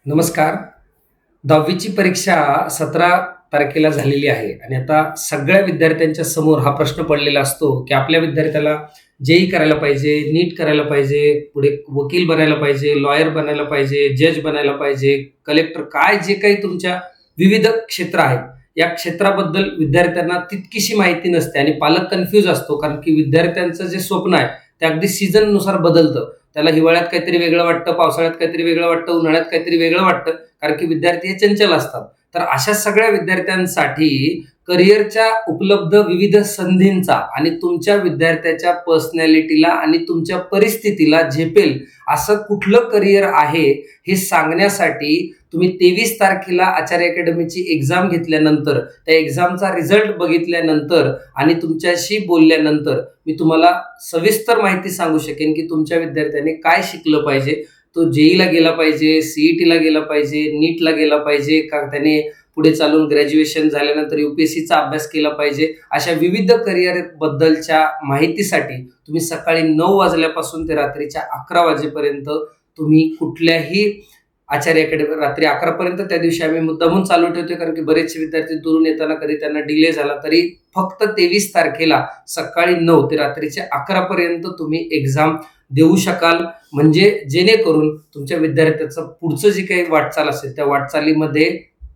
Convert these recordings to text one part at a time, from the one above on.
नमस्कार. 10वीची परीक्षा 17 तारखेला झालेली आहे आणि आता सगळ्या विद्यार्थ्यांच्या समोर हा प्रश्न पडलेला असतो, की आपल्या विद्यार्थ्याला जेईई करायला पाहिजे, नीट करायला पाहिजे, पुढे वकील बनायला पाहिजे, लॉयर बनायला पाहिजे, जज बनायला पाहिजे, कलेक्टर काय जे काही तुमच्या विविध क्षेत्र आहेत, या क्षेत्राबद्दल विद्यार्थ्यांना तितकीशी माहिती नसते आणि पालक कन्फ्यूज असतो. कारण की विद्यार्थ्यांचं जे स्वप्न आहे ते अगदी सीझननुसार बदलतं. त्याला हिवाळ्यात काहीतरी वेगळं वाटतं, पावसाळ्यात काहीतरी वेगळं वाटतं, उन्हाळ्यात काहीतरी वेगळं वाटतं. कारण की विद्यार्थी हे चंचल असतात. तर अशा सगळ्या विद्यार्थ्यांसाठी करिअरच्या उपलब्ध विविध संधींचा आणि तुमच्या विद्यार्थ्याच्या पर्सनॅलिटीला आणि तुमच्या परिस्थितीला झेपेल असं कुठलं करिअर आहे हे सांगण्यासाठी तुम्ही 23 तारखेला आचार्य अकॅडमीची एक्झाम घेतल्यानंतर, त्या एक्झामचा रिझल्ट बघितल्यानंतर आणि तुमच्याशी बोलल्यानंतर मी तुम्हाला सविस्तर माहिती सांगू शकेन की तुमच्या विद्यार्थ्याने काय शिकलं पाहिजे. तो जेईला गेला पाहिजे, सीईटीला गेला पाहिजे, नीटला गेला पाहिजे का त्याने पुढे चालून ग्रॅज्युएशन झाल्यानंतर यूपीएससीचा अभ्यास केला पाहिजे. अशा विविध करिअर बद्दलच्या माहितीसाठी तुम्ही सकाळी 9 वाजल्यापासून ते रात्रीच्या 11 वाजेपर्यंत तुम्ही कुठल्याही आचार्य अकॅडमी रात्री 11 पर्यंत त्या दिवशी आम्ही मुद्दामून चालू ठेवतोय, कारण की बरेचसे विद्यार्थी दुरून येताना कधी त्यांना डिले झाला तरी फक्त 23 तारखेला सकाळी 9 ते रात्रीचे 11 पर्यंत तुम्ही एक्झाम देऊ शकाल. म्हणजे जेणेकरून तुमच्या विद्यार्थ्याचं पुढचं जी काही वाटचाल असेल त्या वाटचालीमध्ये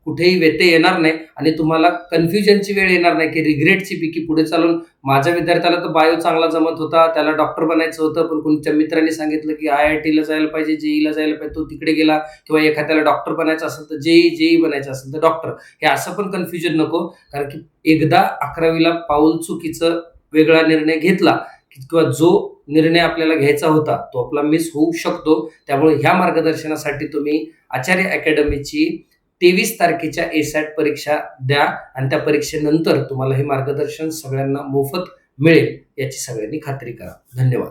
कुठेही व्यत्यय येणार नाही आणि तुम्हाला कन्फ्युजनची वेळ येणार नाही, की रिग्रेटची की पुढे चालून माझ्या विद्यार्थ्याला तर बायो चांगला जमत होता, त्याला डॉक्टर बनायचं होतं, पण कोणत्या मित्रांनी सांगितलं की IITला जायला पाहिजे, जेईला जायला पाहिजे, तो तिकडे गेला. किंवा एखाद्याला डॉक्टर बनायचं असेल तर जेईई बनायचं असेल तर डॉक्टर. हे असं पण कन्फ्युजन नको, कारण की एकदा 11वीला पाऊल चुकीचं वेगळा निर्णय घेतला किंवा जो निर्णय आपल्याला घ्यायचा होता तो आपला मिस होऊ शकतो. त्यामुळे ह्या मार्गदर्शनासाठी तुम्ही आचार्य अकॅडमीची 23 तारखेच्या एसॅट परीक्षा द्या आणि त्या परीक्षेनंतर तुम्हाला हे मार्गदर्शन सगळ्यांना मोफत मिळेल याची सगळ्यांनी खात्री करा. धन्यवाद.